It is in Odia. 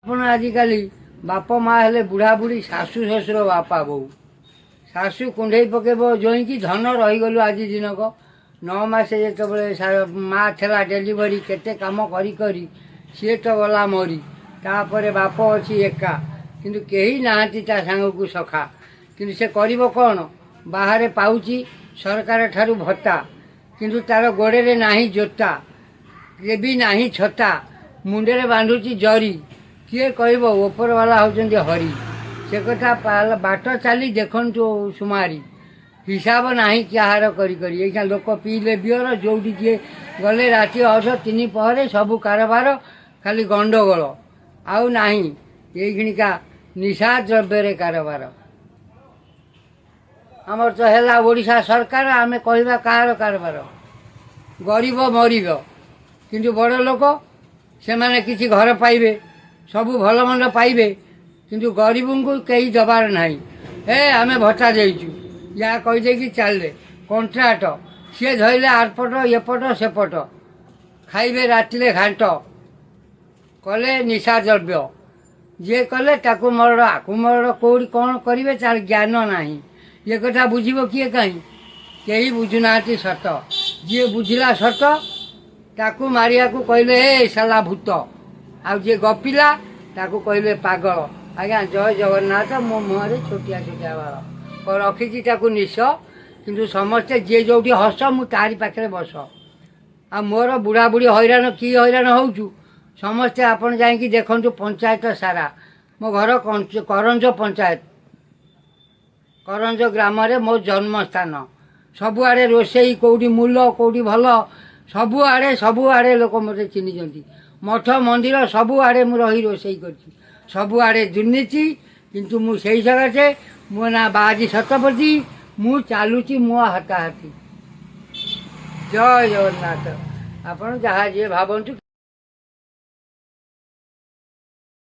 ଆପଣ ଆଜିକାଲି ବାପ ମା ହେଲେ ବୁଢ଼ା ବୁଢ଼ୀ ଶାଶୁ ଶ୍ୱଶୁର ବାପା ବୋଉ ଶାଶୁ କୁଣ୍ଢେଇ ପକେଇବ ଜୋଇଁକି ଧନ ରହିଗଲୁ ଆଜି ଦିନକ 9 ମାସ ଯେତେବେଳେ ମା ଥିଲା ଡେଲିଭରି କେତେ କାମ କରି କରି ସିଏ ତ ଗଲା ମରି ତାପରେ ବାପ ଅଛି ଏକା କିନ୍ତୁ କେହି ନାହାନ୍ତି ତା ସାଙ୍ଗକୁ ସଖା କିନ୍ତୁ ସେ କରିବ କ'ଣ ବାହାରେ ପାଉଛି ସରକାର ଠାରୁ ଭତ୍ତା କିନ୍ତୁ ତାର ଗୋଡ଼ରେ ନାହିଁ ଜୋତା ବି ନାହିଁ ଛତା ମୁଣ୍ଡରେ ବାନ୍ଧୁଛି ଜରି କିଏ କହିବ ଉପରବାଲା ହେଉଛନ୍ତି ହରି ସେ କଥା ବାଟ ଚାଲି ଦେଖନ୍ତୁ ସୁମାରି ହିସାବ ନାହିଁ କାହାର କରି କରି ଏଇନା ଲୋକ ପିଇଲେ ବିଅର ଯେଉଁଠି କିଏ ଗଲେ ରାତି 3 ପହରେ ସବୁ କାରବାର ଖାଲି ଗଣ୍ଡଗୋଳ ଆଉ ନାହିଁ ଏଇଖିଣିକା ନିଶା ଦ୍ରବ୍ୟରେ କାରବାର ଆମର ତ ହେଲା ଓଡ଼ିଶା ସରକାର ଆମେ କହିବା କାହାର କାରବାର ଗରିବ ମରିବ କିନ୍ତୁ ବଡ଼ ଲୋକ ସେମାନେ କିଛି ଘର ପାଇବେ ସବୁ ଭଲ ମନ୍ଦ ପାଇବେ କିନ୍ତୁ ଗରିବଙ୍କୁ କେହି ଦେବାର ନାହିଁ ହେ ଆମେ ଭତ୍ତା ଦେଇଛୁ ଯାହା କହିଦେଇକି ଚାଲିଲେ କଣ୍ଟ୍ରାକ୍ଟ ସିଏ ଧରିଲେ ଆରପଟ ଏପଟ ସେପଟ ଖାଇବେ ରାତିରେ ଘାଣ୍ଟ କଲେ ନିଶା ଦ୍ରବ୍ୟ ଯିଏ କଲେ ତାକୁ ମରଡ଼ ଆକୁ ମରଡ଼ କେଉଁଠି କ'ଣ କରିବେ ତାର ଜ୍ଞାନ ନାହିଁ ଏ କଥା ବୁଝିବ କିଏ କାହିଁ କେହି ବୁଝୁନାହାନ୍ତି ସତ ଯିଏ ବୁଝିଲା ସତ ତାକୁ ମାରିବାକୁ କହିଲେ ଏ ସାଲା ଭୂତ ଆଉ ଯିଏ ଗପିଲା ତାକୁ କହିଲେ ପାଗଳ ଆଜ୍ଞା ଜୟ ଜଗନ୍ନାଥ ମୋ ମୁହଁରେ ଛୋଟିଆ ଛୋଟିଆ ବାଳ ରଖିଛି ତାକୁ ନିଶ କିନ୍ତୁ ସମସ୍ତେ ଯିଏ ଯେଉଁଠି ହସ ମୁଁ ତାରି ପାଖରେ ବସ ଆଉ ମୋର ବୁଢ଼ା ବୁଢ଼ୀ ହଇରାଣ କି ହଇରାଣ ହେଉଛୁ ସମସ୍ତେ ଆପଣ ଯାଇକି ଦେଖନ୍ତୁ ପଞ୍ଚାୟତ ସାରା ମୋ ଘର କରଞ୍ଜ ପଞ୍ଚାୟତ କରଞ୍ଜ ଗ୍ରାମରେ ମୋ ଜନ୍ମସ୍ଥାନ ସବୁଆଡ଼େ ରୋଷେଇ କେଉଁଠି ମୂଲ କେଉଁଠି ଭଲ ସବୁଆଡ଼େ ଲୋକ ମୋତେ ଚିହ୍ନିଛନ୍ତି ମଠ ମନ୍ଦିର ସବୁଆଡ଼େ ମୁଁ ରହି ରୋଷେଇ କରିଛି ସବୁଆଡ଼େ ଦୁର୍ନୀତି କିନ୍ତୁ ମୁଁ ସେଇ ଜାଗାରେ ମୋ ନାଁ ବାଜି ଶତପଥୀ ମୁଁ ଚାଲୁଛି ମୋ ହାତାହାତି ଜୟ ଜଗନ୍ନାଥ ଆପଣ ଯାହା ଯିଏ ଭାବନ୍ତୁ।